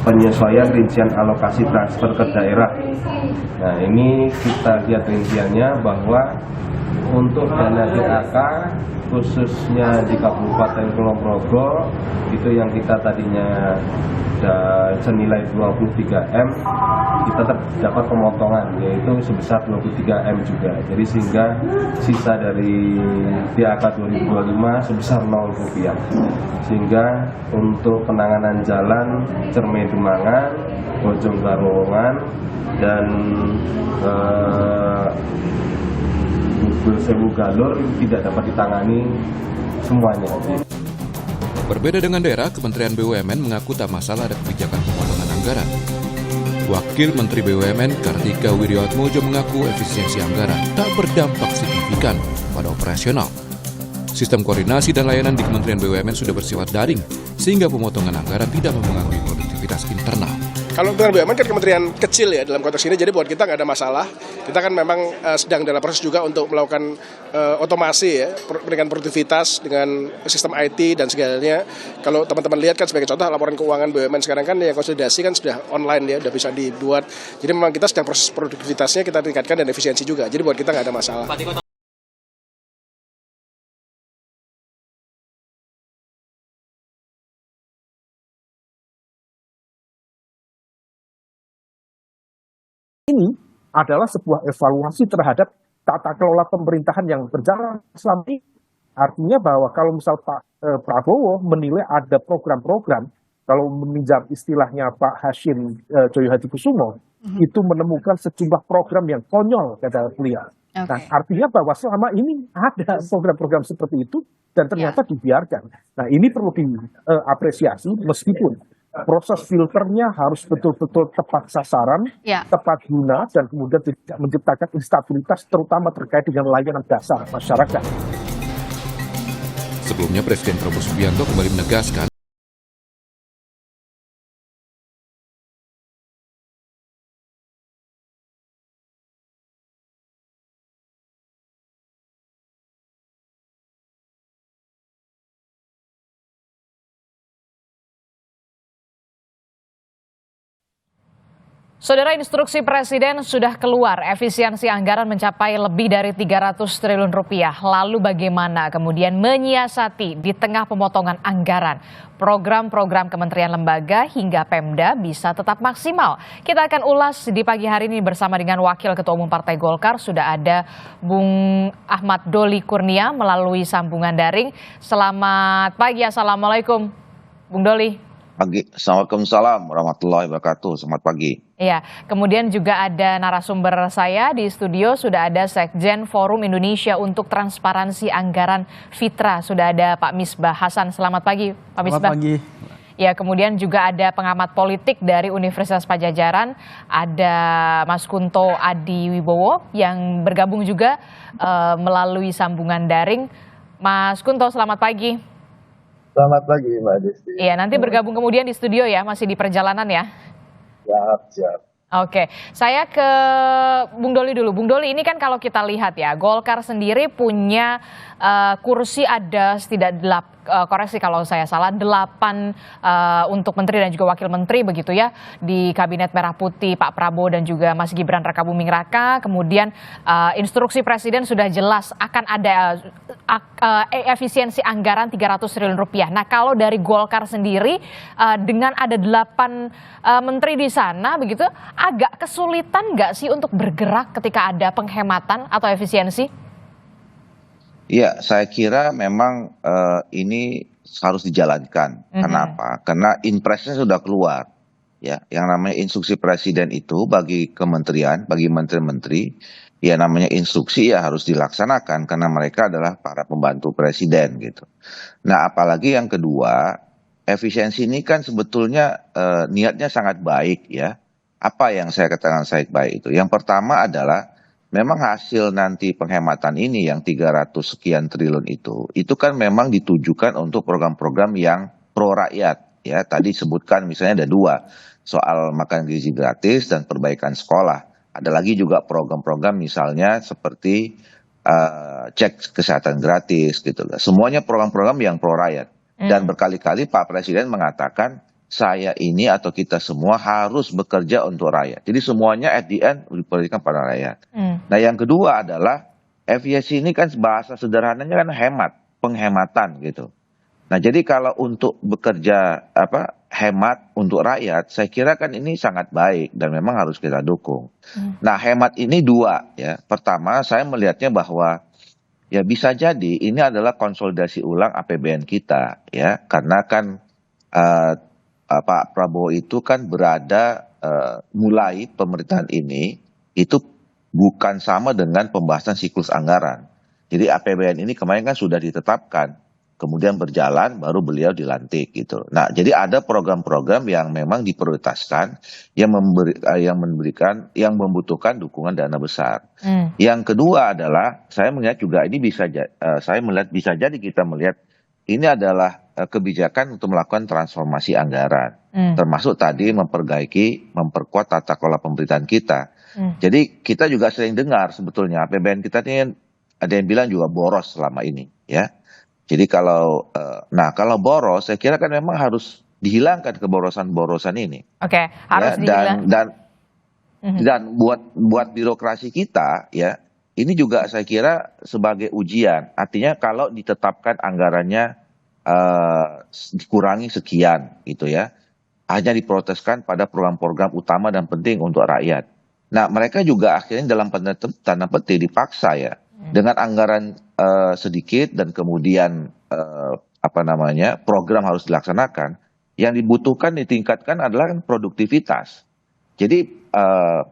penyesuaian rincian alokasi transfer ke daerah. Nah, ini kita lihat rinciannya bahwa untuk dana DAK khususnya di Kabupaten Kulon Progo itu yang kita tadinya senilai 23 M, kita terdapat pemotongan yaitu sebesar 23 M juga. Jadi sehingga sisa dari DAK 2025 sebesar 0 rupiah. Sehingga untuk penanganan jalan Cerme Demangan, Bojong Garowongan dan Sewu Galur tidak dapat ditangani semuanya. Berbeda dengan daerah, Kementerian BUMN mengaku tak masalah ada kebijakan pemotongan anggaran. Wakil Menteri BUMN Kartika Wirjoatmojo mengaku efisiensi anggaran tak berdampak signifikan pada operasional. Sistem koordinasi dan layanan di Kementerian BUMN sudah bersifat daring, sehingga pemotongan anggaran tidak mempengaruhi produktivitas internal. Kalau Kementerian BUMN kan kementerian kecil ya dalam konteks ini, jadi buat kita nggak ada masalah. Kita kan memang sedang dalam proses juga untuk melakukan otomasi ya, peningkatan produktivitas dengan sistem IT dan segalanya. Kalau teman-teman lihat kan sebagai contoh laporan keuangan BUMN sekarang kan yang konsolidasi kan sudah online ya, sudah bisa dibuat. Jadi memang kita sedang proses produktivitasnya kita tingkatkan dan efisiensi juga. Jadi buat kita nggak ada masalah. Ini adalah sebuah evaluasi terhadap tata kelola pemerintahan yang berjalan selama ini. Artinya bahwa kalau misal Pak Prabowo menilai ada program-program, kalau meminjam istilahnya Pak Hashim Joyo Hadikusumo, itu menemukan sejumlah program yang konyol, kata beliau. Okay. Nah, artinya bahwa selama ini ada program-program seperti itu dan ternyata dibiarkan. Nah, ini perlu diapresiasi meskipun proses filternya harus betul-betul tepat sasaran, tepat guna, dan kemudian tidak menciptakan instabilitas terutama terkait dengan layanan dasar masyarakat. Sebelumnya Presiden Prabowo Subianto kembali menegaskan Saudara, instruksi Presiden sudah keluar, efisiensi anggaran mencapai lebih dari 300 triliun rupiah. Lalu bagaimana kemudian menyiasati di tengah pemotongan anggaran? Program-program kementerian lembaga hingga Pemda bisa tetap maksimal. Kita akan ulas di pagi hari ini bersama dengan Wakil Ketua Umum Partai Golkar. Sudah ada Bung Ahmad Doli Kurnia melalui sambungan daring. Selamat pagi, Assalamualaikum Bung Doli. Assalamualaikum warahmatullahi wabarakatuh. Selamat pagi. Iya, kemudian juga ada narasumber saya di studio, sudah ada Sekjen Forum Indonesia untuk Transparansi Anggaran Fitra, sudah ada Pak Misbah Hasan. Selamat pagi, Pak Misbah. Selamat pagi. Ya, kemudian juga ada pengamat politik dari Universitas Padjadjaran, ada Mas Kunto Adiwibowo yang bergabung juga melalui sambungan daring. Mas Kunto, selamat pagi. Selamat pagi Mbak Desi. Iya, nanti bergabung kemudian di studio ya, masih di perjalanan ya. Siap. Oke, saya ke Bung Doli dulu. Bung Doli, ini kan kalau kita lihat ya, Golkar sendiri punya kursi ada koreksi kalau saya salah, 8 untuk menteri dan juga wakil menteri begitu ya di Kabinet Merah Putih Pak Prabowo dan juga Mas Gibran Rakabuming Raka. Kemudian instruksi Presiden sudah jelas akan ada efisiensi anggaran 300 triliun rupiah. Nah, kalau dari Golkar sendiri dengan ada 8 menteri di sana begitu, agak kesulitan nggak sih untuk bergerak ketika ada penghematan atau efisiensi? Iya, saya kira memang ini harus dijalankan. Kenapa? Karena impresnya sudah keluar. Ya, yang namanya instruksi Presiden itu bagi kementerian, bagi menteri-menteri, ya namanya instruksi ya harus dilaksanakan karena mereka adalah para pembantu Presiden gitu. Nah, apalagi yang kedua, efisiensi ini kan sebetulnya niatnya sangat baik ya. Apa yang saya katakan sangat baik itu? Yang pertama adalah memang hasil nanti penghematan ini yang 300 sekian triliun itu kan memang ditujukan untuk program-program yang pro rakyat ya. Tadi sebutkan misalnya ada 2, soal makan gizi gratis dan perbaikan sekolah. Ada lagi juga program-program misalnya seperti cek kesehatan gratis gitu. Semuanya program-program yang pro rakyat. Dan berkali-kali Pak Presiden mengatakan saya ini atau kita semua harus bekerja untuk rakyat. Jadi semuanya at the end diperhatikan pada rakyat. Nah yang kedua adalah efisiensi ini kan bahasa sederhananya kan hemat, penghematan gitu. Nah jadi kalau untuk bekerja hemat untuk rakyat, saya kira kan ini sangat baik dan memang harus kita dukung. Nah hemat ini dua ya. Pertama saya melihatnya bahwa ya bisa jadi ini adalah konsolidasi ulang APBN kita ya, karena kan Pak Prabowo itu kan berada mulai pemerintahan ini itu bukan sama dengan pembahasan siklus anggaran. Jadi APBN ini kemarin kan sudah ditetapkan, kemudian berjalan baru beliau dilantik gitu. Nah, jadi ada program-program yang memang diprioritaskan yang yang membutuhkan dukungan dana besar. Yang kedua adalah saya melihat juga ini bisa jadi kita melihat ini adalah kebijakan untuk melakukan transformasi anggaran, termasuk tadi memperkuat tata kelola pemerintahan kita. Jadi kita juga sering dengar sebetulnya APBN kita ini ada yang bilang juga boros selama ini, ya. Jadi kalau boros, saya kira kan memang harus dihilangkan keborosan-borosan ini. Oke, harus ya, dan buat birokrasi kita, ya, ini juga saya kira sebagai ujian. Artinya kalau ditetapkan anggarannya dikurangi sekian gitu ya, hanya diproteskan pada program-program utama dan penting untuk rakyat. Nah mereka juga akhirnya dalam tanda petik dipaksa ya dengan anggaran sedikit dan kemudian program harus dilaksanakan. Yang dibutuhkan ditingkatkan adalah produktivitas. Jadi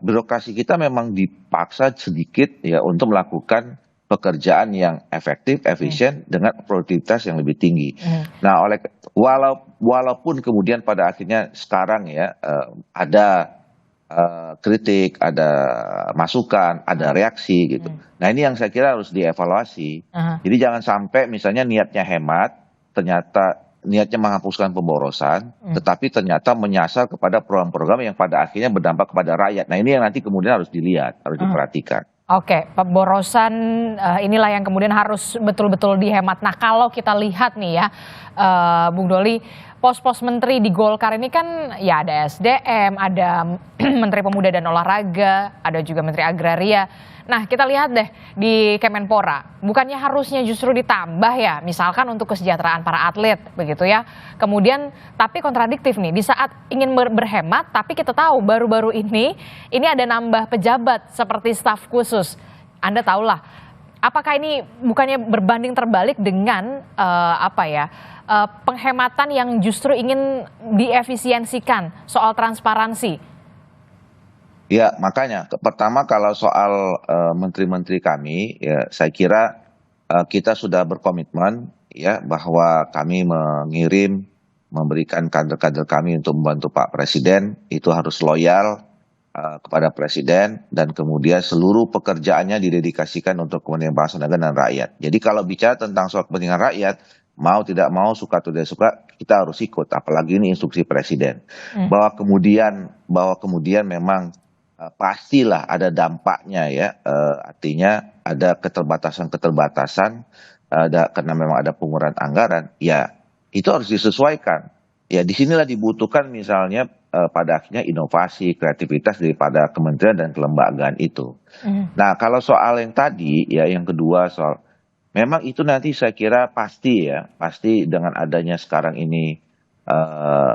birokrasi kita memang dipaksa sedikit ya untuk melakukan pekerjaan yang efektif, efisien dengan produktivitas yang lebih tinggi. Nah, walaupun kemudian pada akhirnya sekarang ya ada kritik, ada masukan, ada reaksi gitu. Nah, ini yang saya kira harus dievaluasi. Jadi jangan sampai misalnya niatnya hemat, ternyata niatnya menghapuskan pemborosan, tetapi ternyata menyasar kepada program-program yang pada akhirnya berdampak kepada rakyat. Nah, ini yang nanti kemudian harus dilihat, harus diperhatikan. Oke, pemborosan inilah yang kemudian harus betul-betul dihemat. Nah kalau kita lihat nih ya, Bung Doli, pos-pos menteri di Golkar ini kan ya ada SDM, ada Menteri Pemuda dan Olahraga, ada juga Menteri Agraria. Nah kita lihat deh di Kemenpora, bukannya harusnya justru ditambah ya, misalkan untuk kesejahteraan para atlet begitu ya. Kemudian tapi kontradiktif nih, di saat ingin berhemat tapi kita tahu baru-baru ini ada nambah pejabat seperti staf khusus. Anda tahulah, apakah ini bukannya berbanding terbalik dengan penghematan yang justru ingin diefisiensikan soal transparansi? Ya, makanya pertama kalau soal menteri-menteri kami, ya saya kira kita sudah berkomitmen ya bahwa kami memberikan kader-kader kami untuk membantu Pak Presiden, itu harus loyal kepada Presiden dan kemudian seluruh pekerjaannya didedikasikan untuk kepentingan bangsa dan rakyat. Jadi kalau bicara tentang soal kepentingan rakyat, mau tidak mau, suka atau tidak suka, kita harus ikut. Apalagi ini instruksi Presiden. Bahwa kemudian memang pastilah ada dampaknya ya, artinya ada keterbatasan, karena memang ada pengurangan anggaran, ya itu harus disesuaikan. Ya disinilah dibutuhkan misalnya pada akhirnya inovasi, kreativitas daripada kementerian dan kelembagaan itu. Nah kalau soal yang tadi ya, yang kedua soal, memang itu nanti saya kira pasti dengan adanya sekarang ini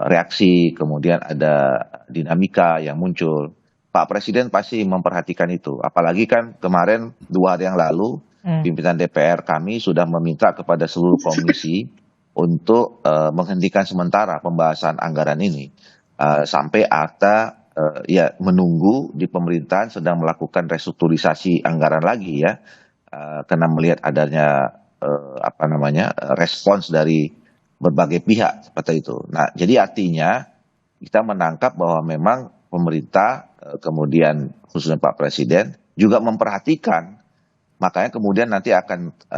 reaksi, kemudian ada dinamika yang muncul. Pak Presiden pasti memperhatikan itu. Apalagi kan kemarin 2 hari yang lalu pimpinan DPR kami sudah meminta kepada seluruh komisi untuk menghentikan sementara pembahasan anggaran ini sampai menunggu di pemerintahan sedang melakukan restrukturisasi anggaran lagi ya, karena melihat adanya respons dari berbagai pihak seperti itu. Nah, jadi artinya kita menangkap bahwa memang pemerintah kemudian khususnya Pak Presiden juga memperhatikan, makanya kemudian nanti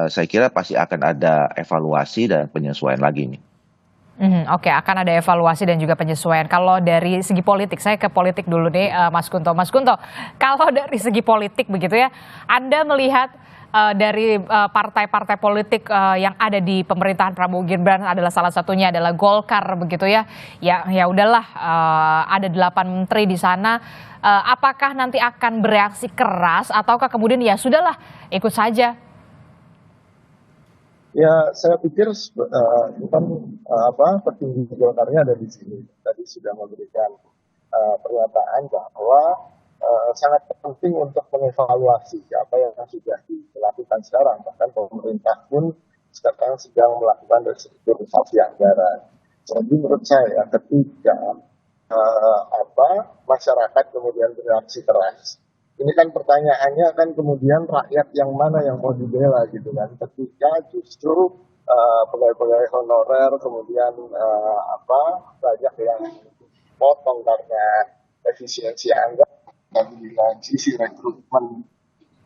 saya kira pasti akan ada evaluasi dan penyesuaian lagi nih. Oke, akan ada evaluasi dan juga penyesuaian. Kalau dari segi politik, saya ke politik dulu nih, Mas Kunto. Mas Kunto, kalau dari segi politik begitu ya, Anda melihat dari partai-partai politik yang ada di pemerintahan Prabowo Gibran adalah salah satunya adalah Golkar begitu ya. Ya udahlah, ada 8 menteri di sana. Apakah nanti akan bereaksi keras ataukah kemudian ya sudahlah ikut saja? Ya, saya pikir itu kan petinggi Golkarnya ada di sini. Tadi sudah memberikan pernyataan bahwa sangat penting untuk mengevaluasi apa yang sudah dilakukan sekarang. Bahkan pemerintah pun sekarang sedang melakukan restrukturisasi anggaran. Jadi menurut saya ketika masyarakat kemudian bereaksi keras, ini kan pertanyaannya kan kemudian rakyat yang mana yang mau dibela gitu kan, ketika justru pegawai-pegawai honorer kemudian banyak yang potong karena efisiensi anggaran, dan di lain sisi rekrutmen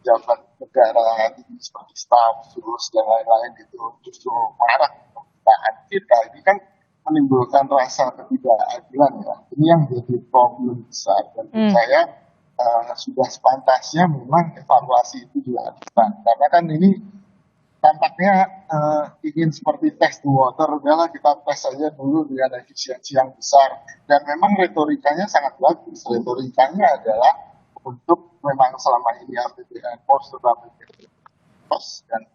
pejabat negara seperti staf, terus dan lain-lain itu justru marah pemerintahan kita. Ini kan menimbulkan rasa ketidakadilan ya. Ini yang jadi problem besar dan saya sudah sepantasnya memang evaluasi itu juga dilakukan. Karena kan ini tampaknya ingin seperti test the water, udahlah kita tes saja dulu dengan efisiensi yang besar. Dan memang retorikanya sangat bagus. Retorikanya adalah untuk memang selama ini APBN pos tetap pos, dan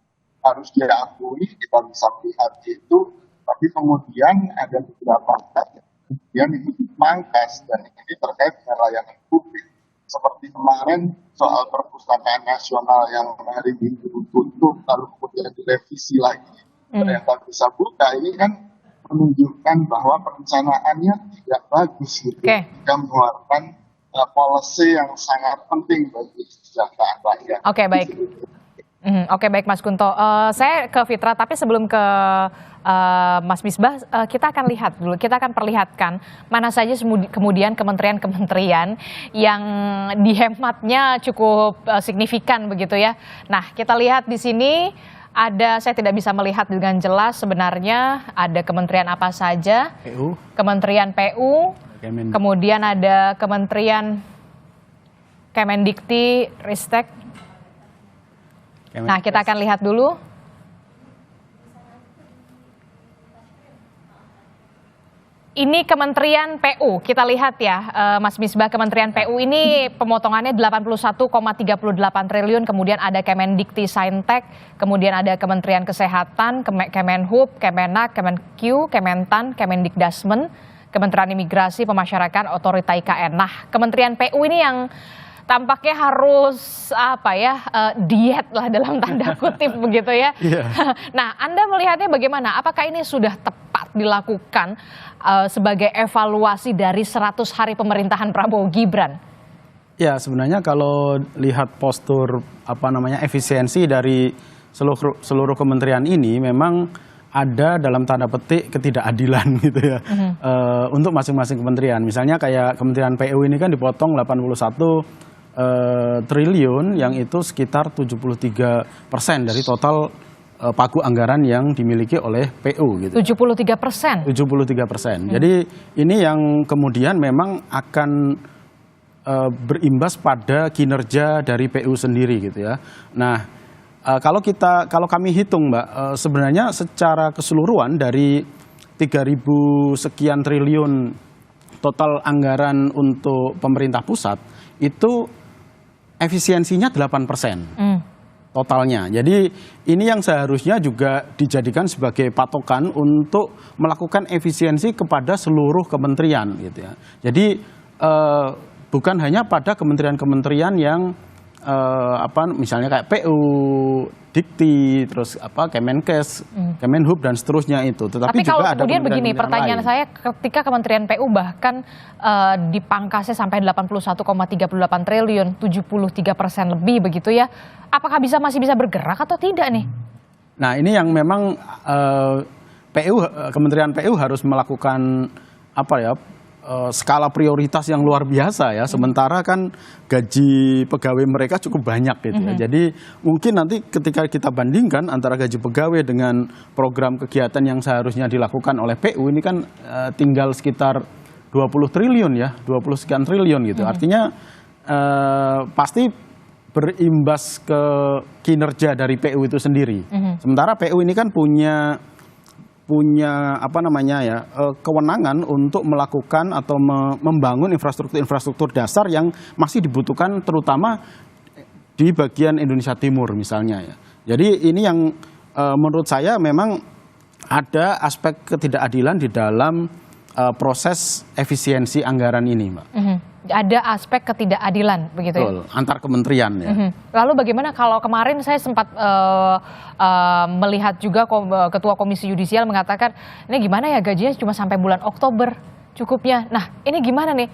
harus diakui kita bisa melihat itu. Tapi kemudian ada beberapa hal yang itu dimangkas, dan ini terkait dengan layanan publik. Seperti kemarin soal perpustakaan nasional yang hari Minggu tutup, lalu kemudian direvisi lagi, ternyata bisa buka. Ini kan menunjukkan bahwa perencanaannya tidak bagus gitu. Jika mengeluarkan policy yang sangat penting bagi kesejahteraan rakyat. Oke, baik. Oke, baik Mas Kunto. Saya ke Fitra, tapi sebelum ke Mas Misbah, kita akan lihat dulu, kita akan perlihatkan mana saja kemudian kementerian-kementerian yang dihematnya cukup signifikan begitu ya. Nah, kita lihat di sini ada, saya tidak bisa melihat dengan jelas sebenarnya ada kementerian apa saja. PU. Kementerian PU, kemudian ada Kementerian Kemendikti, Ristek. Nah, kita akan lihat dulu. Ini Kementerian PU, kita lihat ya Mas Misbah, Kementerian PU ini pemotongannya 81,38 triliun, kemudian ada Kemendikti Saintek, kemudian ada Kementerian Kesehatan, Kemenhub, Kemenak, Kemenq, Kementan, Kemendikdasmen, Kementerian Imigrasi, Pemasyarakatan, Otorita IKN. Nah, Kementerian PU ini yang tampaknya harus diet lah dalam tanda kutip begitu ya. Nah, Anda melihatnya bagaimana? Apakah ini sudah tepat dilakukan sebagai evaluasi dari 100 hari pemerintahan Prabowo Gibran? Ya, sebenarnya kalau lihat postur efisiensi dari seluruh kementerian ini memang ada dalam tanda petik ketidakadilan gitu ya. Untuk masing-masing kementerian. Misalnya kayak Kementerian PU ini kan dipotong 81 triliun, yang itu sekitar 73% dari total pagu anggaran yang dimiliki oleh PU gitu. 73%? 73%. Jadi ini yang kemudian memang akan berimbas pada kinerja dari PU sendiri gitu ya. Nah, kalau kami hitung Mbak, sebenarnya secara keseluruhan dari 3.000 sekian triliun total anggaran untuk pemerintah pusat itu efisiensinya 8% totalnya. Jadi ini yang seharusnya juga dijadikan sebagai patokan untuk melakukan efisiensi kepada seluruh kementerian gitu ya. Jadi bukan hanya pada kementerian-kementerian yang misalnya kayak PU, Dikti, terus Kemenkes, Kemenhub dan seterusnya itu. Tetapi juga kalau ada kemudian begini, pertanyaan lain. saya, ketika Kementerian PU bahkan dipangkasnya sampai 81,38 triliun, 73% lebih begitu ya, apakah masih bisa bergerak atau tidak nih? Nah, ini yang memang Kementerian PU harus melakukan skala prioritas yang luar biasa ya. Sementara kan gaji pegawai mereka cukup banyak gitu ya. Jadi mungkin nanti ketika kita bandingkan antara gaji pegawai dengan program kegiatan yang seharusnya dilakukan oleh PU ini kan tinggal sekitar 20 triliun ya, 20 sekian triliun gitu. Artinya pasti berimbas ke kinerja dari PU itu sendiri. Sementara PU ini kan punya apa namanya ya, kewenangan untuk melakukan atau membangun infrastruktur dasar yang masih dibutuhkan terutama di bagian Indonesia Timur misalnya ya. Jadi ini yang menurut saya memang ada aspek ketidakadilan di dalam proses efisiensi anggaran ini, Mbak. Ada aspek ketidakadilan begitu ya? Betul, antar kementerian ya. Lalu bagaimana kalau kemarin saya sempat melihat juga Ketua Komisi Yudisial mengatakan ini gimana ya gajinya cuma sampai bulan Oktober cukupnya. Nah ini gimana nih?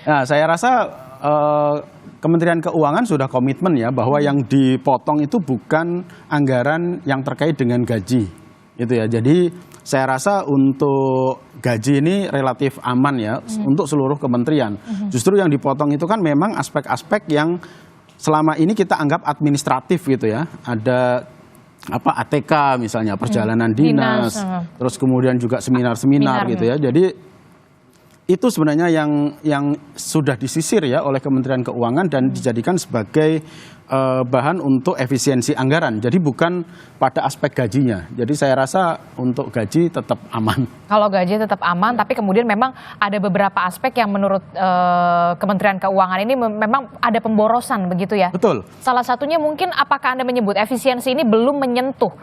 Nah saya rasa Kementerian Keuangan sudah komitmen ya bahwa yang dipotong itu bukan anggaran yang terkait dengan gaji, gitu ya. Jadi saya rasa untuk gaji ini relatif aman ya untuk seluruh kementerian. Justru yang dipotong itu kan memang aspek-aspek yang selama ini kita anggap administratif gitu ya. Ada apa ATK misalnya, perjalanan dinas, terus kemudian juga seminar-seminar gitu ya. Jadi itu sebenarnya yang sudah disisir ya oleh Kementerian Keuangan dan dijadikan sebagai bahan untuk efisiensi anggaran. Jadi bukan pada aspek gajinya. Jadi saya rasa untuk gaji tetap aman. Kalau gaji tetap aman, tapi kemudian memang ada beberapa aspek yang menurut Kementerian Keuangan ini memang ada pemborosan begitu ya? Betul. Salah satunya mungkin apakah Anda menyebut efisiensi ini belum menyentuh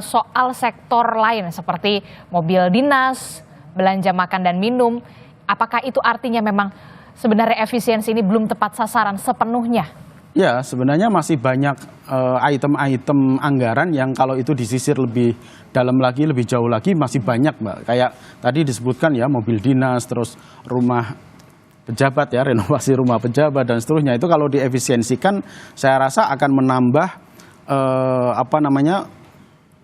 soal sektor lain seperti mobil dinas, belanja makan dan minum. Apakah itu artinya memang sebenarnya efisiensi ini belum tepat sasaran sepenuhnya? Ya, sebenarnya masih banyak item-item anggaran yang kalau itu disisir lebih dalam lagi, lebih jauh lagi masih banyak, Mbak. Kayak tadi disebutkan ya mobil dinas, terus rumah pejabat ya, renovasi rumah pejabat dan seterusnya. Itu kalau diefisiensikan saya rasa akan menambah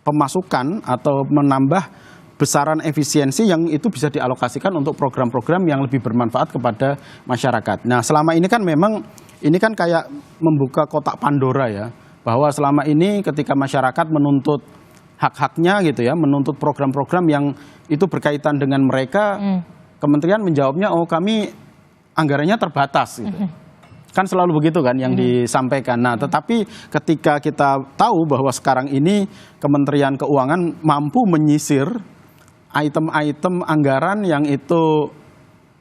pemasukan atau menambah besaran efisiensi yang itu bisa dialokasikan untuk program-program yang lebih bermanfaat kepada masyarakat. Nah, selama ini kan memang ini kan kayak membuka kotak Pandora ya, bahwa selama ini ketika masyarakat menuntut hak-haknya gitu ya, menuntut program-program yang itu berkaitan dengan mereka, kementerian menjawabnya oh kami anggarannya terbatas gitu. Kan selalu begitu kan yang disampaikan. Nah, tetapi ketika kita tahu bahwa sekarang ini Kementerian Keuangan mampu menyisir item-item anggaran yang itu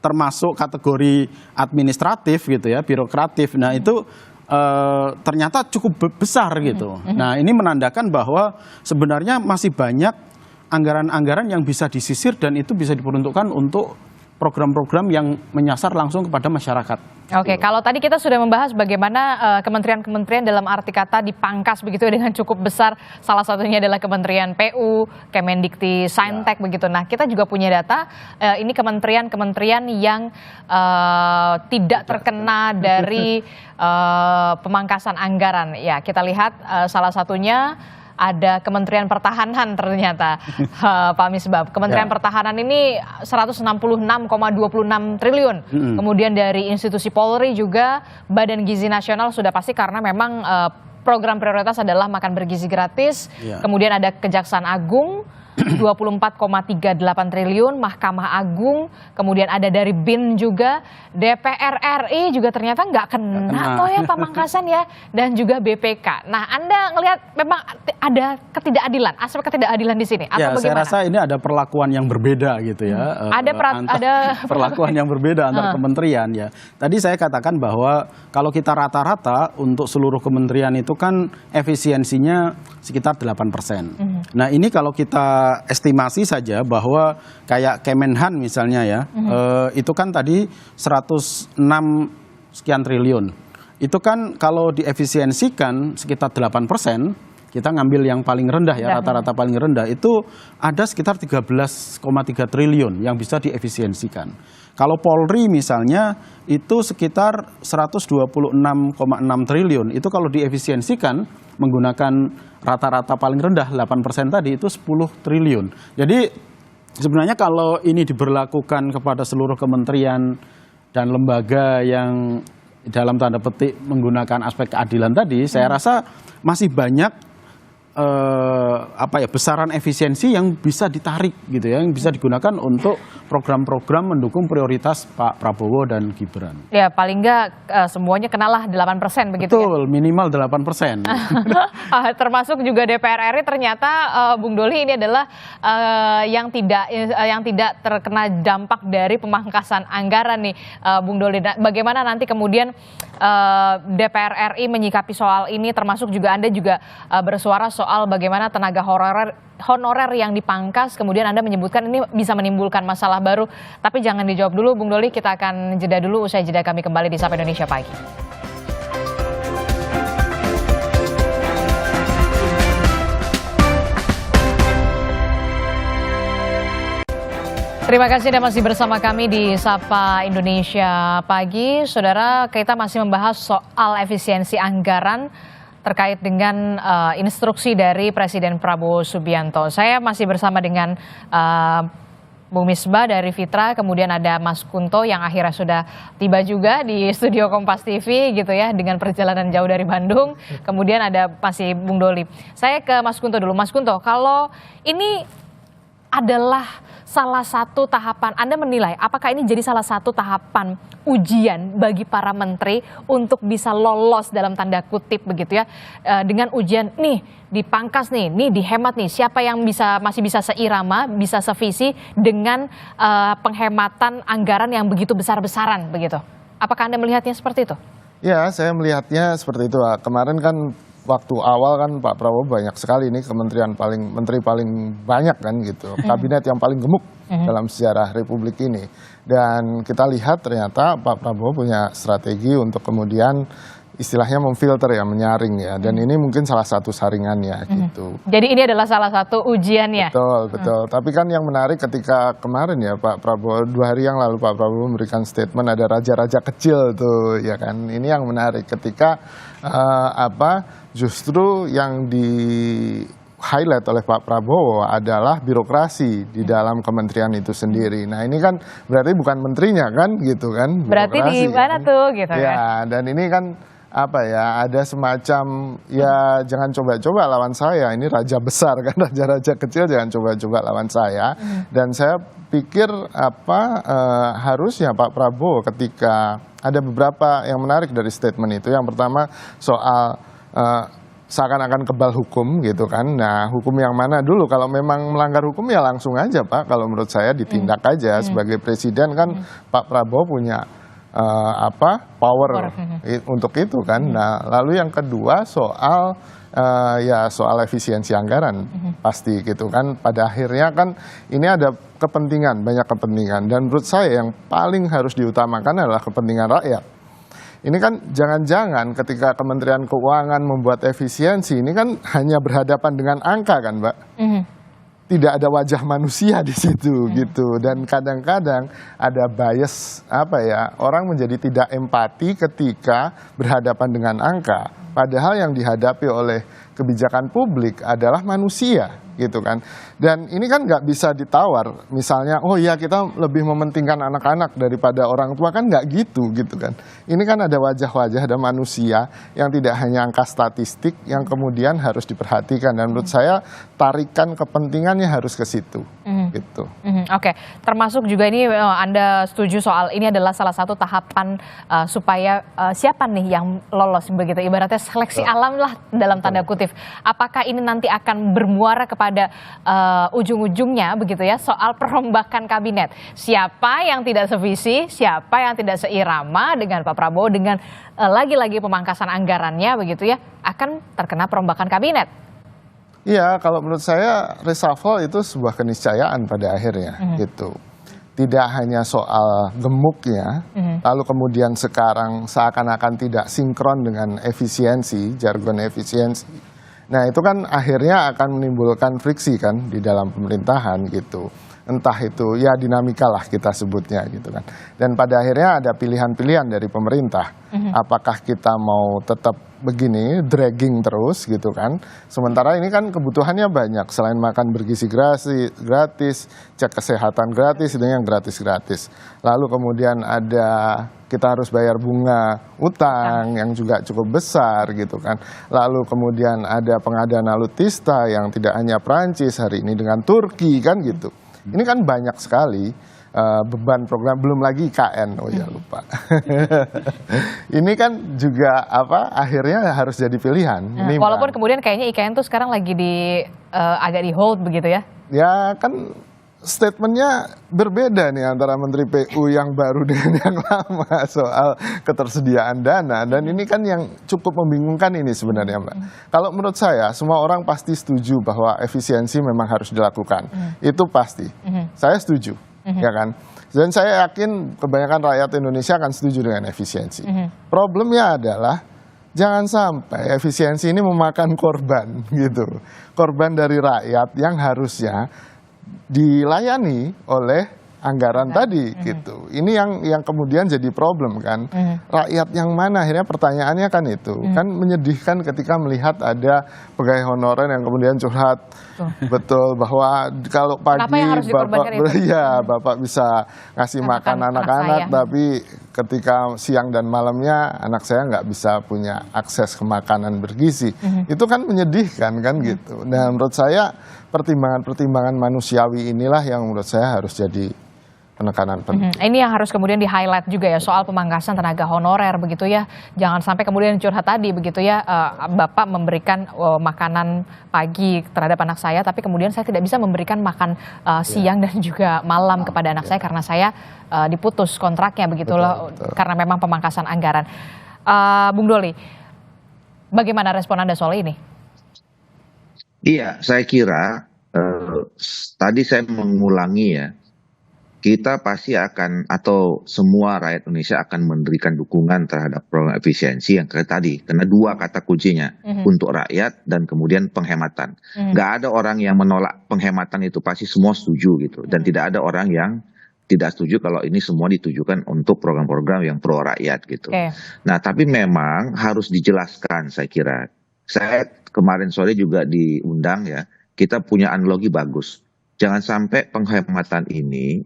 termasuk kategori administratif gitu ya, birokratif. Nah itu ternyata cukup besar gitu. Nah ini menandakan bahwa sebenarnya masih banyak anggaran-anggaran yang bisa disisir dan itu bisa diperuntukkan untuk program-program yang menyasar langsung kepada masyarakat. Oke, kalau tadi kita sudah membahas bagaimana kementerian-kementerian dalam arti kata dipangkas begitu dengan cukup besar. Salah satunya adalah Kementerian PU, Kemendikti, Saintek begitu. Nah, kita juga punya data ini kementerian-kementerian yang tidak terkena dari pemangkasan anggaran. Ya, kita lihat salah satunya ada Kementerian Pertahanan ternyata, Pak Misbah. Kementerian Pertahanan ini 166,26 triliun. Kemudian dari institusi Polri juga, Badan Gizi Nasional sudah pasti karena memang program prioritas adalah makan bergizi gratis. Kemudian ada Kejaksaan Agung 24,38 triliun, Mahkamah Agung, kemudian ada dari BIN juga, DPR RI juga ternyata nggak kena toh ya pemangkasan ya, dan juga BPK. Nah, Anda ngelihat memang ada ketidakadilan, aspek ketidakadilan di sini atau ya, bagaimana? Saya rasa ini ada perlakuan yang berbeda gitu ya. Ada perlakuan yang berbeda antar kementerian ya. Tadi saya katakan bahwa kalau kita rata-rata untuk seluruh kementerian itu kan efisiensinya sekitar 8%. Nah, ini kalau kita estimasi saja bahwa kayak Kemenhan misalnya ya, itu kan tadi 106 sekian triliun. Itu kan kalau diefisiensikan sekitar 8%, kita ngambil yang paling rendah ya, rata-rata paling rendah, itu ada sekitar 13,3 triliun yang bisa diefisiensikan. Kalau Polri misalnya itu sekitar 126,6 triliun, itu kalau diefisiensikan menggunakan rata-rata paling rendah 8% tadi itu 10 triliun. Jadi sebenarnya kalau ini diberlakukan kepada seluruh kementerian dan lembaga yang dalam tanda petik menggunakan aspek keadilan tadi, saya rasa masih banyak besaran efisiensi yang bisa ditarik gitu ya, yang bisa digunakan untuk program-program mendukung prioritas Pak Prabowo dan Gibran. Ya paling nggak semuanya kenalah 8% begitu. Betul, ya? Minimal 8%. Termasuk juga DPR RI ternyata Bung Doli ini adalah yang tidak terkena dampak dari pemangkasan anggaran nih, Bung Doli. Bagaimana nanti kemudian DPR RI menyikapi soal ini, termasuk juga Anda juga bersuara soal bagaimana tenaga honorer yang dipangkas, kemudian Anda menyebutkan ini bisa menimbulkan masalah baru. Tapi jangan dijawab dulu Bung Doli, kita akan jeda dulu, usai jeda kami kembali di Sapa Indonesia Pagi. Terima kasih Anda masih bersama kami di Sapa Indonesia Pagi. Saudara, kita masih membahas soal efisiensi anggaran terkait dengan instruksi dari Presiden Prabowo Subianto. Saya masih bersama dengan Bung Misbah dari Fitra, kemudian ada Mas Kunto yang akhirnya sudah tiba juga di studio Kompas TV gitu ya, dengan perjalanan jauh dari Bandung. Kemudian ada masih Bung Doli. Saya ke Mas Kunto dulu. Mas Kunto, kalau ini adalah salah satu tahapan, Anda menilai apakah ini jadi salah satu tahapan ujian bagi para menteri untuk bisa lolos dalam tanda kutip begitu ya, dengan ujian nih dipangkas nih dihemat nih, siapa yang masih bisa seirama, bisa sevisi dengan penghematan anggaran yang begitu besar-besaran begitu. Apakah Anda melihatnya seperti itu? Ya, saya melihatnya seperti itu. Kemarin kan waktu awal kan Pak Prabowo banyak sekali nih menteri paling banyak kan gitu, kabinet yang paling gemuk dalam sejarah Republik ini. Dan kita lihat ternyata Pak Prabowo punya strategi untuk kemudian istilahnya memfilter ya, menyaring ya. Dan ini mungkin salah satu saringannya gitu. Jadi ini adalah salah satu ujiannya. Betul. Tapi kan yang menarik ketika kemarin ya Pak Prabowo, 2 hari yang lalu Pak Prabowo memberikan statement ada raja-raja kecil tuh ya kan. Ini yang menarik ketika justru yang di highlight oleh Pak Prabowo adalah birokrasi di dalam kementerian itu sendiri. Nah ini kan berarti bukan menterinya kan gitu kan. Berarti di mana kan? tuh gitu kan. Ya, dan ini kan ada semacam ya jangan coba-coba lawan saya, ini raja besar kan, raja-raja kecil jangan coba-coba lawan saya. Dan saya pikir harusnya Pak Prabowo ketika ada beberapa yang menarik dari statement itu. Yang pertama soal seakan-akan kebal hukum gitu kan. Nah hukum yang mana dulu, kalau memang melanggar hukum ya langsung aja Pak, kalau menurut saya ditindak aja. Sebagai presiden kan Pak Prabowo punya power untuk itu kan. Nah lalu yang kedua soal soal efisiensi anggaran pasti gitu kan. Pada akhirnya kan ini ada banyak kepentingan, dan menurut saya yang paling harus diutamakan adalah kepentingan rakyat. Ini kan jangan-jangan ketika Kementerian Keuangan membuat efisiensi ini kan hanya berhadapan dengan angka kan Mbak. Tidak ada wajah manusia di situ gitu. Dan kadang-kadang ada bias orang menjadi tidak empati ketika berhadapan dengan angka. Padahal yang dihadapi oleh kebijakan publik adalah manusia gitu kan. Dan ini kan nggak bisa ditawar. Misalnya, oh ya kita lebih mementingkan anak-anak daripada orang tua, kan nggak gitu kan. Ini kan ada wajah-wajah, ada manusia yang tidak hanya angka statistik yang kemudian harus diperhatikan. Dan menurut saya tarikan kepentingannya harus ke situ. Gitu. Oke, termasuk juga ini Anda setuju soal ini adalah salah satu tahapan supaya siapa nih yang lolos begitu, ibaratnya seleksi alam lah dalam tanda kutip. Apakah ini nanti akan bermuara kepada ujung-ujungnya begitu ya soal perombakan kabinet? Siapa yang tidak sevisi, siapa yang tidak seirama dengan Pak Prabowo, dengan lagi-lagi pemangkasan anggarannya begitu ya, akan terkena perombakan kabinet. Iya, kalau menurut saya reshuffle itu sebuah keniscayaan pada akhirnya gitu. Tidak hanya soal gemuknya, lalu kemudian sekarang seakan-akan tidak sinkron dengan efisiensi, jargon efisiensi. Nah itu kan akhirnya akan menimbulkan friksi kan di dalam pemerintahan gitu. entah itu ya dinamika lah kita sebutnya gitu kan. Dan pada akhirnya ada pilihan-pilihan dari pemerintah. Apakah kita mau tetap begini dragging terus gitu kan. Sementara ini kan kebutuhannya banyak, selain makan bergizi gratis, cek kesehatan gratis, itu yang gratis-gratis. Lalu kemudian ada kita harus bayar bunga utang yang juga cukup besar gitu kan. Lalu kemudian ada pengadaan alutsista yang tidak hanya Prancis hari ini dengan Turki kan gitu. Ini kan banyak sekali beban program, belum lagi IKN, oh ya lupa. Ini kan juga akhirnya harus jadi pilihan. Walaupun kemudian kayaknya IKN tuh sekarang lagi agak di hold begitu ya? Ya kan statementnya berbeda nih antara Menteri PU yang baru dengan yang lama soal ketersediaan dana, dan ini kan yang cukup membingungkan ini sebenarnya Mbak. Kalau menurut saya semua orang pasti setuju bahwa efisiensi memang harus dilakukan, itu pasti. Saya setuju, ya kan. Dan saya yakin kebanyakan rakyat Indonesia akan setuju dengan efisiensi. Problemnya adalah jangan sampai efisiensi ini memakan korban gitu, korban dari rakyat yang harusnya dilayani oleh anggaran tadi gitu. Ini yang kemudian jadi problem kan. Rakyat yang mana, akhirnya pertanyaannya kan itu. Kan menyedihkan ketika melihat ada pegawai honorer yang kemudian curhat. Betul, bahwa kalau pagi Bapak bisa ngasih makan anak-anak, tapi ketika siang dan malamnya anak saya nggak bisa punya akses ke makanan bergizi. Itu kan menyedihkan kan gitu. Nah menurut saya pertimbangan-pertimbangan manusiawi inilah yang menurut saya harus jadi penekanan penting. Ini yang harus kemudian di-highlight juga ya, soal pemangkasan tenaga honorer begitu ya. Jangan sampai kemudian curhat tadi begitu ya, Bapak memberikan makanan pagi terhadap anak saya, tapi kemudian saya tidak bisa memberikan makan siang dan juga malam kepada anak saya karena saya diputus kontraknya begitu loh, karena memang pemangkasan anggaran. Bung Doli, bagaimana respon Anda soal ini? Iya, saya kira tadi saya mengulangi ya, kita pasti akan, atau semua rakyat Indonesia akan memberikan dukungan terhadap program efisiensi yang tadi, karena dua kata kuncinya, untuk rakyat dan kemudian penghematan. Nggak ada orang yang menolak penghematan, itu pasti semua setuju gitu, dan tidak ada orang yang tidak setuju kalau ini semua ditujukan untuk program-program yang pro rakyat gitu. Nah tapi memang harus dijelaskan, saya kira. Saya kemarin sore juga diundang ya, kita punya analogi bagus. Jangan sampai penghematan ini,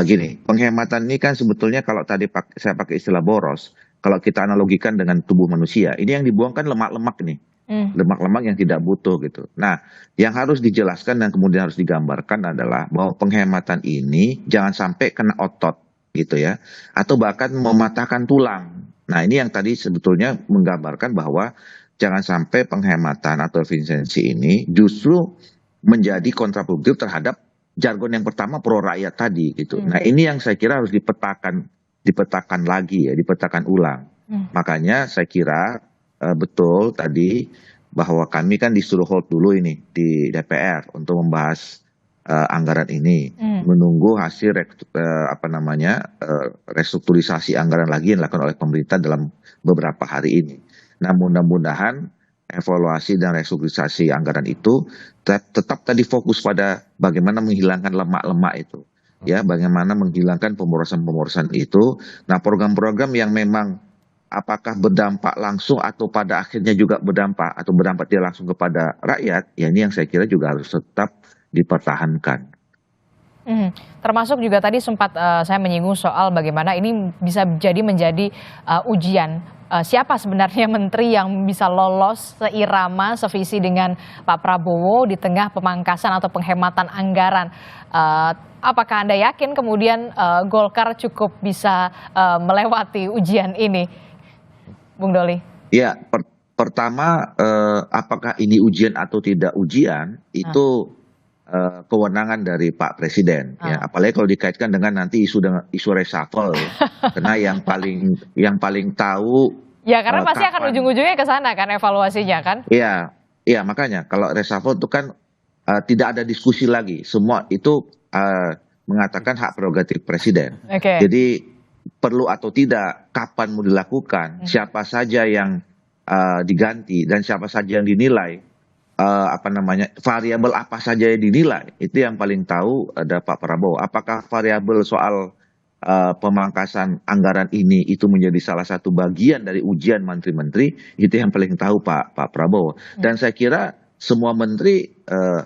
gini, penghematan ini kan sebetulnya kalau tadi saya pakai istilah boros, kalau kita analogikan dengan tubuh manusia, ini yang dibuang kan lemak-lemak nih, lemak-lemak yang tidak butuh gitu. Nah, yang harus dijelaskan dan kemudian harus digambarkan adalah bahwa penghematan ini jangan sampai kena otot gitu ya, atau bahkan mematahkan tulang. Nah, ini yang tadi sebetulnya menggambarkan bahwa jangan sampai penghematan atau efisiensi ini justru menjadi kontraproduktif terhadap jargon yang pertama pro rakyat tadi gitu. Nah ini yang saya kira harus dipetakan lagi ya, dipetakan ulang. Makanya saya kira betul tadi bahwa kami kan disuruh hold dulu ini di DPR untuk membahas anggaran ini, menunggu hasil restrukturisasi anggaran lagi yang dilakukan oleh pemerintah dalam beberapa hari ini. Nah mudah-mudahan evaluasi dan restrukturisasi anggaran itu tetap tadi fokus pada bagaimana menghilangkan lemak-lemak itu, ya, bagaimana menghilangkan pemborosan-pemborosan itu. Nah program-program yang memang apakah berdampak langsung atau pada akhirnya juga berdampak atau berdampak tidak langsung kepada rakyat, ya ini yang saya kira juga harus tetap dipertahankan. Termasuk juga tadi sempat saya menyinggung soal bagaimana ini bisa menjadi ujian. Siapa sebenarnya menteri yang bisa lolos seirama, sevisi dengan Pak Prabowo di tengah pemangkasan atau penghematan anggaran. Apakah Anda yakin kemudian Golkar cukup bisa melewati ujian ini, Bung Doli? Ya, pertama apakah ini ujian atau tidak ujian, itu kewenangan dari Pak Presiden, ya, apalagi kalau dikaitkan dengan nanti isu reshuffle, ya. Karena yang paling tahu. Ya karena pasti akan ujung-ujungnya ke sana kan evaluasinya kan? Iya makanya kalau reshuffle itu kan tidak ada diskusi lagi, semua itu mengatakan hak prerogatif Presiden. Jadi perlu atau tidak, kapan mau dilakukan, siapa saja yang diganti dan siapa saja yang dinilai variabel apa saja yang dinilai, itu yang paling tahu ada Pak Prabowo. Apakah variabel soal pemangkasan anggaran ini itu menjadi salah satu bagian dari ujian menteri-menteri, itu yang paling tahu Pak Prabowo. Dan saya kira semua menteri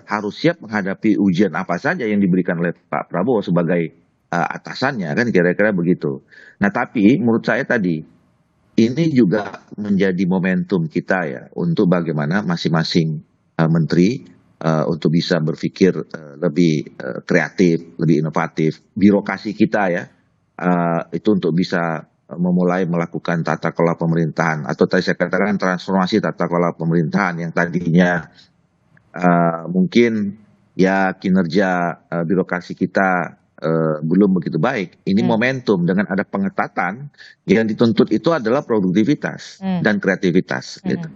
harus siap menghadapi ujian apa saja yang diberikan oleh Pak Prabowo sebagai atasannya, kan kira-kira begitu. Nah, tapi menurut saya tadi ini juga menjadi momentum kita ya untuk bagaimana masing-masing menteri untuk bisa berpikir lebih kreatif, lebih inovatif. Birokrasi kita ya itu untuk bisa memulai melakukan tata kelola pemerintahan, atau tadi saya katakan transformasi tata kelola pemerintahan yang tadinya mungkin ya kinerja birokrasi kita belum begitu baik. Ini momentum dengan ada pengetatan yang dituntut itu adalah produktivitas dan kreativitas gitu.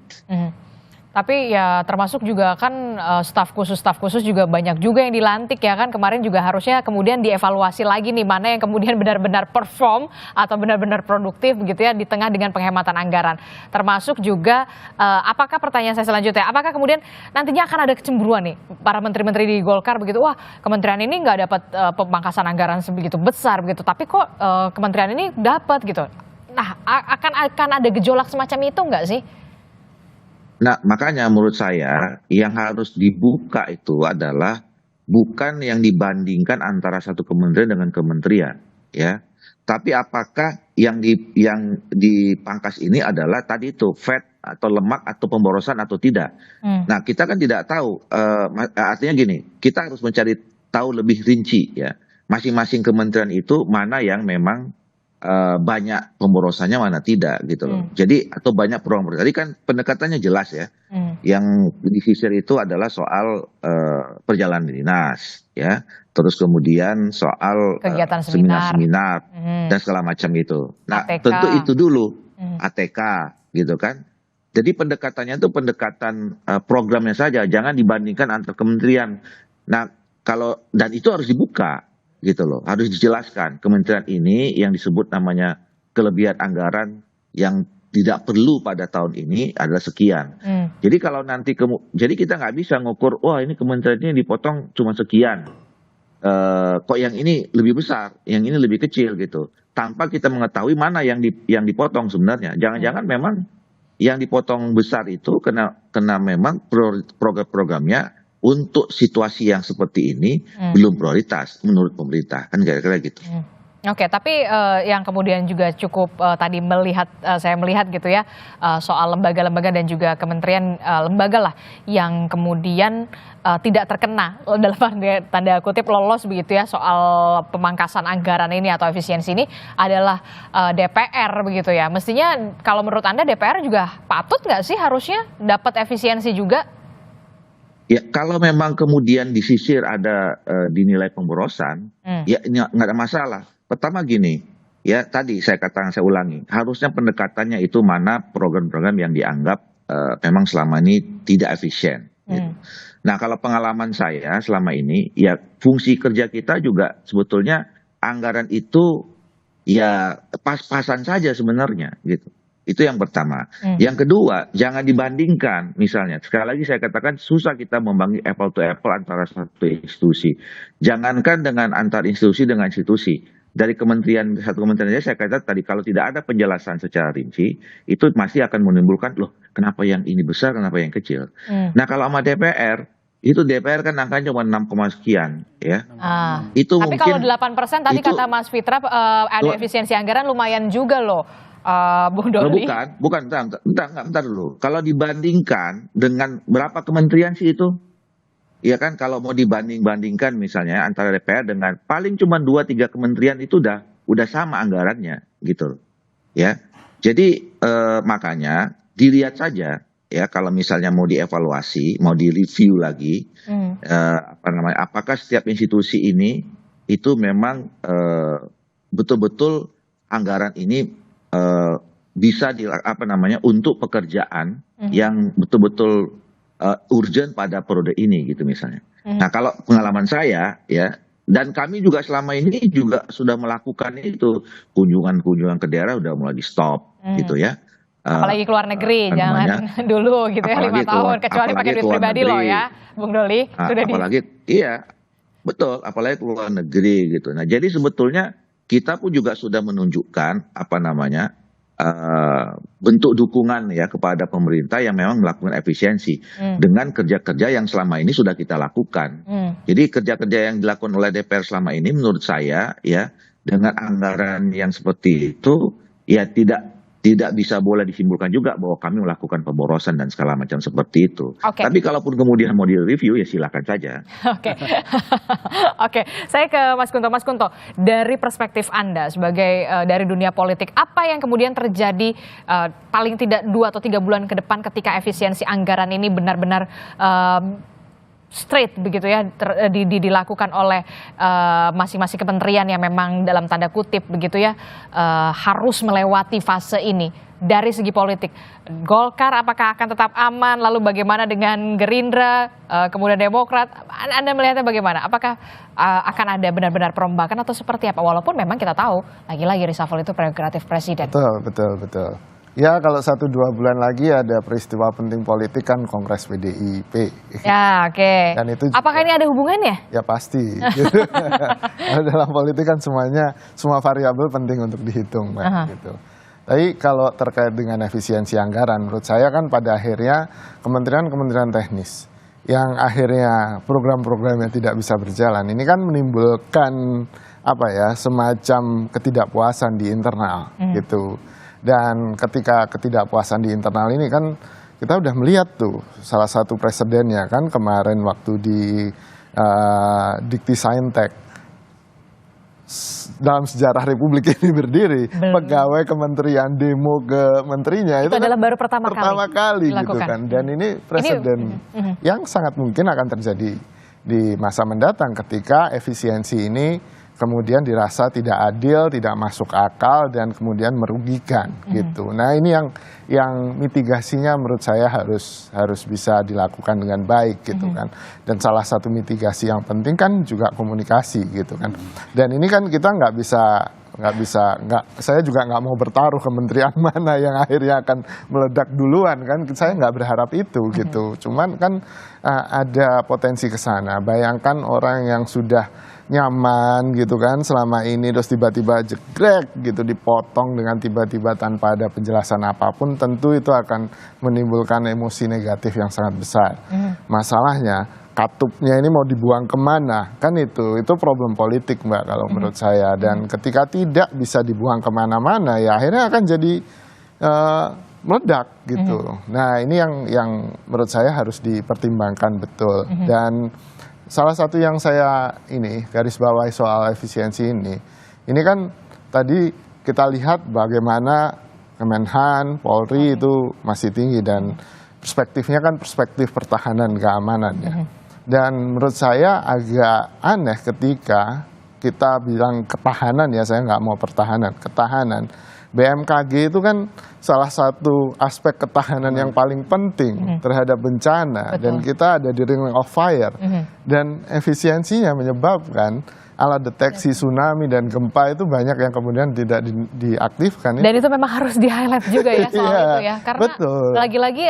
Tapi ya termasuk juga kan staf khusus juga banyak juga yang dilantik ya kan, kemarin juga harusnya kemudian dievaluasi lagi nih mana yang kemudian benar-benar perform atau benar-benar produktif begitu ya di tengah dengan penghematan anggaran. Termasuk juga apakah pertanyaan saya selanjutnya, apakah kemudian nantinya akan ada kecemburuan nih para menteri-menteri di Golkar begitu, wah kementerian ini nggak dapat pemangkasan anggaran sebegitu besar begitu, tapi kok kementerian ini dapat gitu. Nah akan ada gejolak semacam itu nggak sih? Nah, makanya menurut saya yang harus dibuka itu adalah bukan yang dibandingkan antara satu kementerian dengan kementerian, ya. Tapi apakah yang dipangkas ini adalah tadi itu fat atau lemak atau pemborosan atau tidak? Nah, kita kan tidak tahu. Artinya gini, kita harus mencari tahu lebih rinci, ya. Masing-masing kementerian itu mana yang memang banyak pemborosannya, mana tidak gitu loh. Jadi atau banyak program. Tadi kan pendekatannya jelas ya. Yang disisir itu adalah soal perjalanan dinas ya. Terus kemudian soal kegiatan seminar-seminar dan segala macam itu. Nah, ATK. tentu itu dulu ATK gitu kan. Jadi pendekatannya itu pendekatan programnya saja, jangan dibandingkan antar kementerian. Nah, dan itu harus dibuka gitu loh, harus dijelaskan kementerian ini yang disebut namanya kelebihan anggaran yang tidak perlu pada tahun ini adalah sekian. Jadi kalau nanti jadi kita nggak bisa ngukur, wah ini kementerian ini dipotong cuma sekian, kok yang ini lebih besar, yang ini lebih kecil gitu, tanpa kita mengetahui mana yang dipotong sebenarnya. Jangan-jangan memang yang dipotong besar itu kena memang program-programnya untuk situasi yang seperti ini belum prioritas menurut pemerintah, kan kira-kira gitu. Oke, tapi yang kemudian juga cukup tadi saya melihat gitu ya soal lembaga-lembaga dan juga kementerian lembaga lah yang kemudian tidak terkena dalam tanda kutip lolos begitu ya soal pemangkasan anggaran ini atau efisiensi ini adalah DPR begitu ya. Mestinya kalau menurut Anda DPR juga patut nggak sih harusnya dapat efisiensi juga? Ya, kalau memang kemudian disisir ada dinilai pemborosan, ya nggak ada masalah. Pertama gini, ya tadi saya ulangi, harusnya pendekatannya itu mana program-program yang dianggap memang selama ini tidak efisien. Gitu. Nah, kalau pengalaman saya selama ini, ya fungsi kerja kita juga sebetulnya anggaran itu ya pas-pasan saja sebenarnya, gitu. Itu yang pertama. Yang kedua, jangan dibandingkan. Misalnya, sekali lagi saya katakan susah kita membanding apple to apple antara satu institusi. Jangankan dengan antar institusi dengan institusi. Dari satu kementerian aja saya katakan tadi, kalau tidak ada penjelasan secara rinci, itu masih akan menimbulkan, loh kenapa yang ini besar, kenapa yang kecil. Nah kalau sama DPR, itu DPR kan angkanya cuma 6, sekian ya. Itu tapi mungkin, kalau 8% tadi kata Mas Fitra ada efisiensi anggaran lumayan juga loh. Bung Doli. Bukan, bentar dulu. Kalau dibandingkan dengan berapa kementerian sih itu? Ya kan, kalau mau dibandingkan misalnya antara DPR dengan paling cuma 2-3 kementerian itu udah sama anggarannya gitu. Ya. Jadi makanya dilihat saja ya kalau misalnya mau dievaluasi, mau direview lagi apakah setiap institusi ini itu memang betul-betul anggaran ini bisa untuk pekerjaan yang betul-betul urgent pada periode ini gitu misalnya. Nah kalau pengalaman saya ya, dan kami juga selama ini juga sudah melakukan itu, kunjungan ke daerah udah mulai di stop gitu ya. Apalagi keluar negeri, jangan dulu gitu ya 5 tahun, kecuali pakai duit pribadi loh ya, Bung Doli. Iya, betul, apalagi keluar negeri gitu. Nah, jadi sebetulnya kita pun juga sudah menunjukkan bentuk dukungan ya kepada pemerintah yang memang melakukan efisiensi dengan kerja-kerja yang selama ini sudah kita lakukan. Jadi kerja-kerja yang dilakukan oleh DPR selama ini menurut saya ya dengan anggaran yang seperti itu ya tidak bisa boleh disimpulkan juga bahwa kami melakukan pemborosan dan segala macam seperti itu. Tapi kalaupun kemudian mau direview ya silakan saja. Oke, saya ke Mas Kunto. Mas Kunto, dari perspektif Anda sebagai dari dunia politik, apa yang kemudian terjadi paling tidak 2 atau 3 bulan ke depan ketika efisiensi anggaran ini benar-benar straight begitu ya dilakukan oleh masing-masing kementerian yang memang dalam tanda kutip begitu ya harus melewati fase ini dari segi politik. Golkar apakah akan tetap aman? Lalu bagaimana dengan Gerindra, kemudian Demokrat? Anda melihatnya bagaimana? Apakah akan ada benar-benar perombakan atau seperti apa? Walaupun memang kita tahu lagi-lagi reshuffle itu prerogatif presiden. Betul. Ya kalau 1-2 bulan lagi ada peristiwa penting politik kan Kongres PDIP. Ya oke. Dan itu juga, apakah ini ada hubungannya? Ya pasti. Dalam politik kan semua variabel penting untuk dihitung, Mbak. Gitu. Tapi kalau terkait dengan efisiensi anggaran, menurut saya kan pada akhirnya kementerian-kementerian teknis yang akhirnya program-programnya tidak bisa berjalan, ini kan menimbulkan semacam ketidakpuasan di internal gitu. Dan ketika ketidakpuasan di internal ini kan kita udah melihat tuh salah satu presidennya kan kemarin waktu di Dikti Saintek dalam sejarah Republik ini berdiri, pegawai kementerian demo ke menterinya itu adalah baru pertama kali gitu kan. Dan ini presiden yang sangat mungkin akan terjadi di masa mendatang ketika efisiensi ini kemudian dirasa tidak adil, tidak masuk akal, dan kemudian merugikan gitu. Nah ini yang mitigasinya menurut saya harus bisa dilakukan dengan baik gitu kan. Dan salah satu mitigasi yang penting kan juga komunikasi gitu kan. Dan ini kan kita saya juga nggak mau bertaruh kementerian mana yang akhirnya akan meledak duluan kan. Saya nggak berharap itu gitu. Cuman kan ada potensi ke sana. Bayangkan orang yang sudah nyaman gitu kan selama ini terus tiba-tiba jegrek gitu dipotong dengan tiba-tiba tanpa ada penjelasan apapun, tentu itu akan menimbulkan emosi negatif yang sangat besar. Masalahnya katupnya ini mau dibuang kemana kan itu problem politik, Mbak, kalau menurut saya. Dan ketika tidak bisa dibuang kemana-mana ya akhirnya akan jadi meledak gitu. Nah ini yang menurut saya harus dipertimbangkan betul. Dan salah satu yang saya garis bawahi soal efisiensi ini kan tadi kita lihat bagaimana Kemenhan, Polri itu masih tinggi dan perspektifnya kan perspektif pertahanan keamanan ya. Dan menurut saya agak aneh ketika kita bilang ketahanan ya, saya nggak mau pertahanan, ketahanan. BMKG itu kan salah satu aspek ketahanan yang paling penting terhadap bencana. Dan kita ada di ring of fire dan efisiensinya menyebabkan alat deteksi tsunami dan gempa itu banyak yang kemudian tidak diaktifkan. Dan itu memang harus di-highlight juga ya soal itu ya. Karena lagi-lagi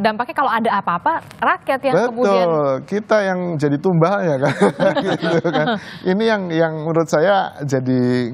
dampaknya kalau ada apa-apa rakyat yang kemudian. Kita yang jadi tumbalnya kan. Gitu kan. Ini yang menurut saya jadi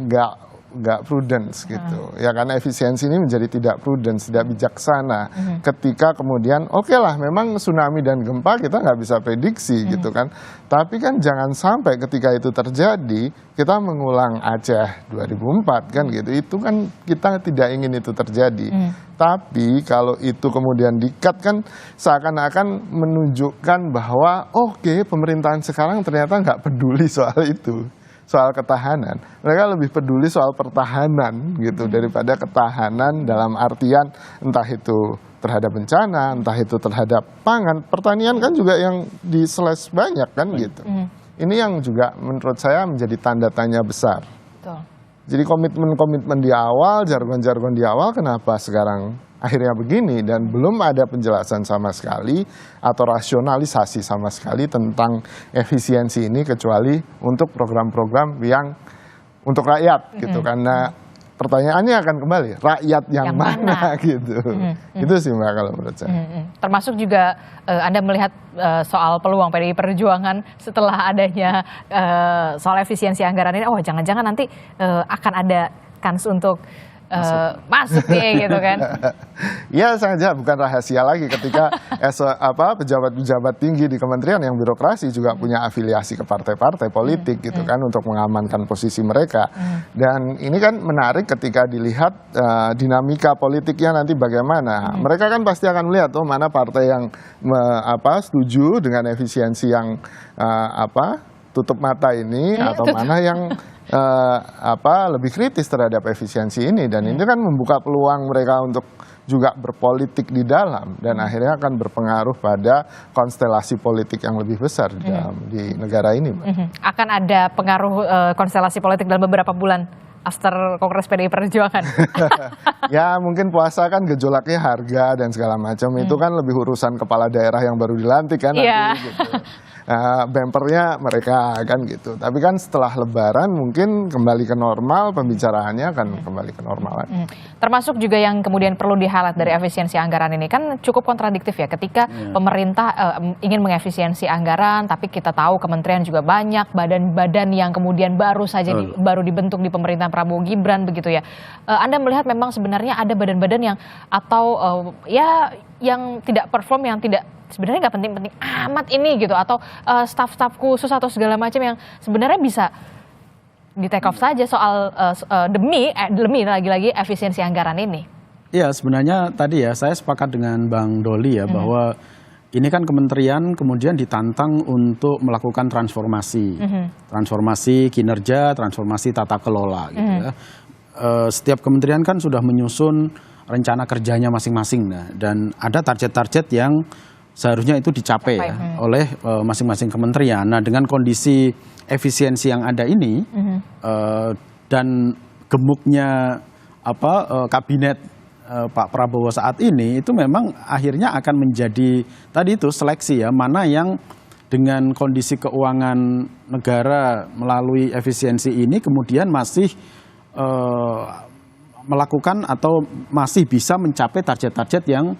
nggak prudence gitu ya, karena efisiensi ini menjadi tidak prudence, tidak bijaksana ketika kemudian lah memang tsunami dan gempa kita nggak bisa prediksi gitu kan, tapi kan jangan sampai ketika itu terjadi kita mengulang Aceh 2004 kan gitu, itu kan kita tidak ingin itu terjadi. Tapi kalau itu kemudian di-cut kan seakan-akan menunjukkan bahwa pemerintahan sekarang ternyata nggak peduli soal itu, soal ketahanan. Mereka lebih peduli soal pertahanan gitu daripada ketahanan dalam artian entah itu terhadap bencana, entah itu terhadap pangan. Pertanian kan juga yang di-slash banyak kan gitu. Ini yang juga menurut saya menjadi tanda tanya besar. Betul. Jadi komitmen-komitmen di awal, jargon-jargon di awal kenapa sekarang akhirnya begini, dan belum ada penjelasan sama sekali atau rasionalisasi sama sekali tentang efisiensi ini kecuali untuk program-program yang untuk rakyat gitu. Karena pertanyaannya akan kembali rakyat yang mana gitu. Itu sih Mbak kalau menurut saya. Termasuk juga Anda melihat soal peluang PDI Perjuangan setelah adanya soal efisiensi anggaran ini, oh jangan-jangan nanti akan ada kans untuk masuk nih gitu kan. Ya sengaja, bukan rahasia lagi ketika pejabat-pejabat tinggi di kementerian yang birokrasi juga punya afiliasi ke partai-partai politik gitu kan untuk mengamankan posisi mereka. Dan ini kan menarik ketika dilihat dinamika politiknya nanti bagaimana. Mereka kan pasti akan melihat mana partai yang setuju dengan efisiensi yang tutup mata ini atau mana yang lebih kritis terhadap efisiensi ini, dan ini kan membuka peluang mereka untuk juga berpolitik di dalam dan akhirnya akan berpengaruh pada konstelasi politik yang lebih besar di negara ini. Akan ada pengaruh konstelasi politik dalam beberapa bulan after Kongres PDI Perjuangan. Ya mungkin puasa kan gejolaknya harga dan segala macam itu kan lebih urusan kepala daerah yang baru dilantik kan nanti gitu. Bempernya mereka kan gitu. Tapi kan setelah Lebaran mungkin kembali ke normal, pembicaraannya akan kembali ke normal. Termasuk juga yang kemudian perlu di-highlight dari efisiensi anggaran ini kan cukup kontradiktif ya ketika pemerintah ingin mengefisiensi anggaran, tapi kita tahu kementerian juga banyak, badan-badan yang kemudian baru saja baru dibentuk di pemerintahan Prabowo Gibran begitu ya. Anda melihat memang sebenarnya ada badan-badan yang atau yang tidak perform, yang tidak sebenarnya nggak penting-penting amat ini gitu, atau staf-staf khusus atau segala macam yang sebenarnya bisa di take off saja soal demi lagi-lagi efisiensi anggaran ini. Iya sebenarnya tadi ya saya sepakat dengan Bang Doli ya bahwa ini kan kementerian kemudian ditantang untuk melakukan transformasi, transformasi kinerja, transformasi tata kelola gitu ya. Setiap kementerian kan sudah menyusun rencana kerjanya masing-masing dan ada target-target yang seharusnya itu dicapai oleh masing-masing kementerian. Nah dengan kondisi efisiensi yang ada ini dan gemuknya kabinet Pak Prabowo saat ini itu memang akhirnya akan menjadi tadi itu seleksi ya, mana yang dengan kondisi keuangan negara melalui efisiensi ini kemudian masih melakukan atau masih bisa mencapai target-target yang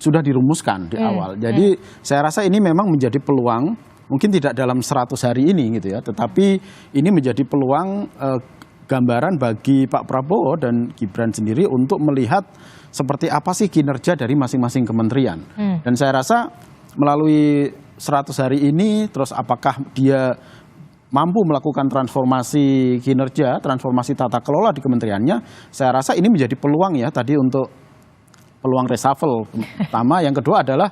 sudah dirumuskan di awal. Jadi saya rasa ini memang menjadi peluang, mungkin tidak dalam 100 hari ini gitu ya, tetapi ini menjadi peluang gambaran bagi Pak Prabowo dan Gibran sendiri untuk melihat seperti apa sih kinerja dari masing-masing kementerian. Dan saya rasa melalui 100 hari ini, terus apakah dia mampu melakukan transformasi kinerja, transformasi tata kelola di kementeriannya, saya rasa ini menjadi peluang ya tadi untuk peluang reshuffle pertama. Yang kedua adalah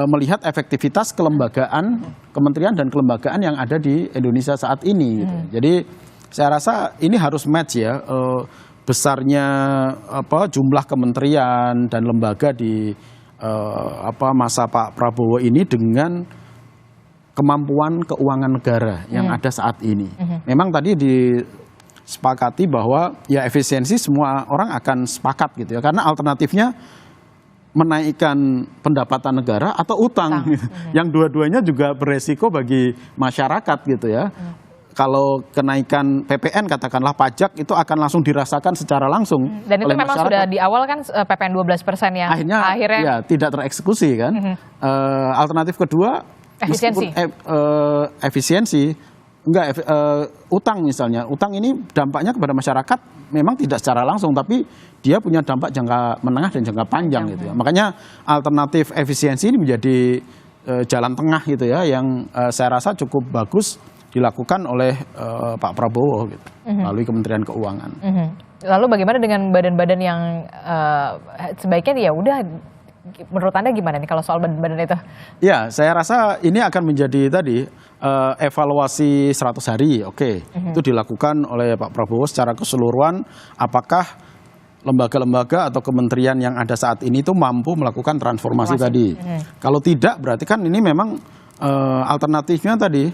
melihat efektivitas kelembagaan kementerian dan kelembagaan yang ada di Indonesia saat ini gitu. Jadi saya rasa ini harus match ya besarnya jumlah kementerian dan lembaga di masa Pak Prabowo ini dengan kemampuan keuangan negara yang ada saat ini. Memang tadi disepakati bahwa ya efisiensi semua orang akan sepakat gitu ya, karena alternatifnya menaikkan pendapatan negara atau utang. Yang dua-duanya juga beresiko bagi masyarakat gitu ya. Kalau kenaikan PPN katakanlah pajak itu akan langsung dirasakan secara langsung. Dan itu memang masyarakat. Sudah di awal kan PPN 12% yang akhirnya ya, tidak tereksekusi kan. Alternatif kedua efisiensi. Utang misalnya, utang ini dampaknya kepada masyarakat memang tidak secara langsung, tapi dia punya dampak jangka menengah dan jangka panjang gitu ya. Makanya alternatif efisiensi ini menjadi jalan tengah gitu ya, yang saya rasa cukup bagus dilakukan oleh Pak Prabowo gitu, melalui Kementerian Keuangan. Lalu bagaimana dengan badan-badan yang sebaiknya ya udah, menurut Anda gimana nih kalau soal badan-badan itu? Ya, saya rasa ini akan menjadi tadi evaluasi 100 hari, itu dilakukan oleh Pak Prabowo secara keseluruhan. Apakah lembaga-lembaga atau kementerian yang ada saat ini itu mampu melakukan transformasi tadi? Kalau tidak, berarti kan ini memang alternatifnya tadi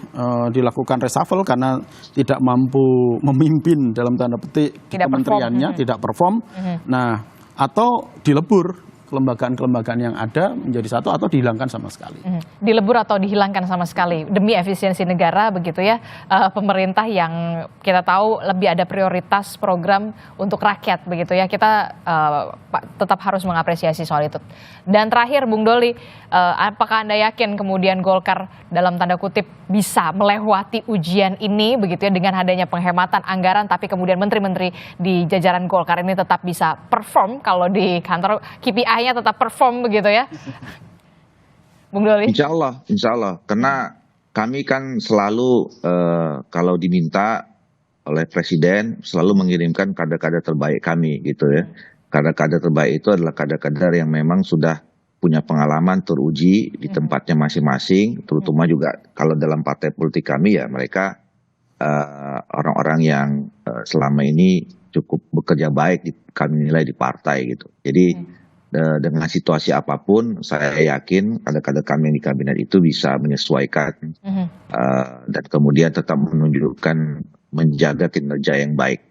dilakukan reshuffle karena tidak mampu memimpin dalam tanda petik kementeriannya, tidak perform. Nah, atau dilebur kelembagaan-kelembagaan yang ada menjadi satu atau dihilangkan sama sekali. Dilebur atau dihilangkan sama sekali demi efisiensi negara begitu ya. Pemerintah yang kita tahu lebih ada prioritas program untuk rakyat begitu ya. Kita tetap harus mengapresiasi soal itu. Dan terakhir Bung Doli, apakah Anda yakin kemudian Golkar dalam tanda kutip bisa melewati ujian ini begitu ya dengan adanya penghematan anggaran, tapi kemudian menteri-menteri di jajaran Golkar ini tetap bisa perform, kalau di kantor KPI-nya tetap perform begitu ya? Bung Doli? Insya Allah, karena kami kan selalu kalau diminta oleh Presiden selalu mengirimkan kader-kader terbaik kami gitu ya. Kader-kader terbaik itu adalah kader-kader yang memang sudah punya pengalaman teruji di tempatnya masing-masing, terutama juga kalau dalam partai politik kami ya mereka orang-orang yang selama ini cukup bekerja baik kami nilai di partai gitu. Jadi dengan situasi apapun saya yakin kader-kader kami di kabinet itu bisa menyesuaikan dan kemudian tetap menunjukkan menjaga kinerja yang baik.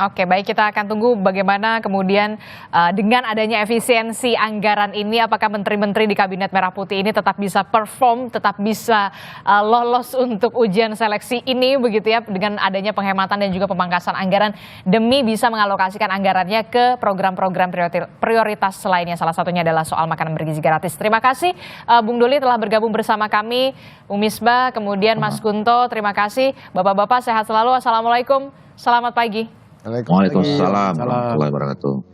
Oke, baik, kita akan tunggu bagaimana kemudian dengan adanya efisiensi anggaran ini, apakah menteri-menteri di Kabinet Merah Putih ini tetap bisa perform, tetap bisa lolos untuk ujian seleksi ini begitu ya, dengan adanya penghematan dan juga pemangkasan anggaran demi bisa mengalokasikan anggarannya ke program-program prioritas lainnya. Salah satunya adalah soal makanan bergizi gratis. Terima kasih Bung Doli telah bergabung bersama kami, Bung Misbah, kemudian Mas Kunto, terima kasih. Bapak-bapak sehat selalu, assalamualaikum. Selamat pagi. Waalaikumsalam warahmatullahi wabarakatuh.